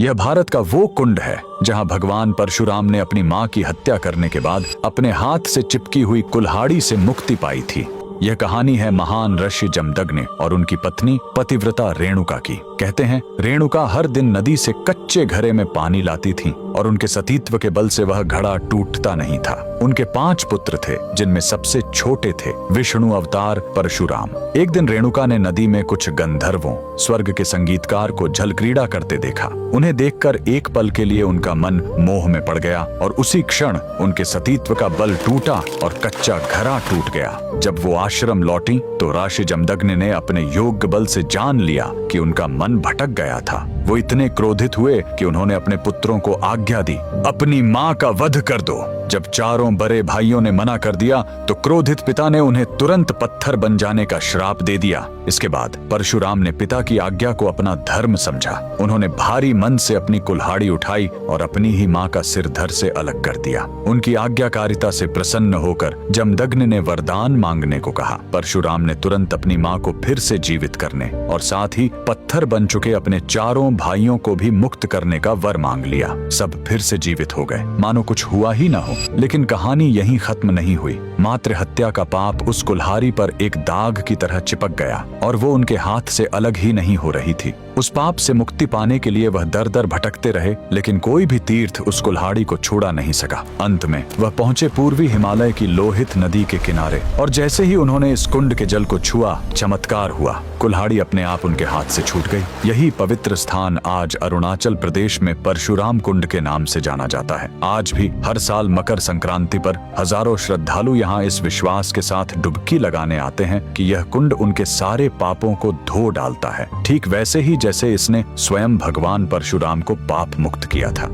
यह भारत का वो कुंड है जहां भगवान परशुराम ने अपनी मां की हत्या करने के बाद अपने हाथ से चिपकी हुई कुल्हाड़ी से मुक्ति पाई थी। यह कहानी है महान ऋषि जमदग्नि और उनकी पत्नी पतिव्रता रेणुका की। कहते हैं रेणुका हर दिन नदी से कच्चे घड़े में पानी लाती थीं और उनके सतीत्व के बल से वह घड़ा टूटता नहीं था। उनके 5 पुत्र थे जिनमें सबसे छोटे थे विष्णु अवतार परशुराम। एक दिन रेणुका ने नदी में कुछ गंधर्वों स्वर्ग के संगीतकार को जल क्रीड़ा करते देखा। उन्हें देखकर एक पल के लिए उनका मन मोह में पड़ गया और उसी क्षण उनके सतीत्व का बल टूटा और कच्चा घड़ा टूट गया। जब वो आश्रम लौटी तो ऋषि जमदग्नि ने अपने योग बल से जान लिया कि उनका मन भटक गया था। वो इतने क्रोधित हुए कि उन्होंने अपने पुत्रों को आज्ञा दी, अपनी मां का वध कर दो। जब चारों बड़े भाइयों ने मना कर दिया तो क्रोधित पिता ने उन्हें तुरंत पत्थर बन जाने का श्राप दे दिया। इसके बाद परशुराम ने पिता की आज्ञा को अपना धर्म समझा। उन्होंने भारी मन से अपनी कुल्हाड़ी उठाई और अपनी ही मां का सिर धड़ से अलग कर दिया। उनकी आज्ञाकारिता से प्रसन्न होकर जमदग्नि ने वरदान मांगने को कहा। परशुराम ने तुरंत अपनी मां को फिर से जीवित करने और साथ ही पत्थर बन चुके अपने चारों भाइयों को भी मुक्त करने का वर मांग लिया। सब फिर से जीवित हो गए, मानो कुछ हुआ ही ना हो। लेकिन कहानी यहीं खत्म नहीं हुई। मातृ हत्या का पाप उस कुल्हाड़ी पर एक दाग की तरह चिपक गया और वो उनके हाथ से अलग ही नहीं हो रही थी। उस पाप से मुक्ति पाने के लिए वह दर दर भटकते रहे, लेकिन कोई भी तीर्थ उस कुल्हाड़ी को छुड़ा नहीं सका। अंत में वह पहुंचे पूर्वी हिमालय की लोहित नदी के किनारे और जैसे ही उन्होंने इस कुंड के जल को छुआ, चमत्कार हुआ। कुल्हाड़ी अपने आप उनके हाथ से छूट गई। यही पवित्र स्थान आज अरुणाचल प्रदेश में परशुराम कुंड के नाम से जाना जाता है। आज भी हर साल मकर संक्रांति पर हजारों श्रद्धालु यहाँ इस विश्वास के साथ डुबकी लगाने आते हैं कि यह कुंड उनके सारे पापों को धो डालता है, ठीक वैसे ही जैसे इसने स्वयं भगवान परशुराम को पाप मुक्त किया था।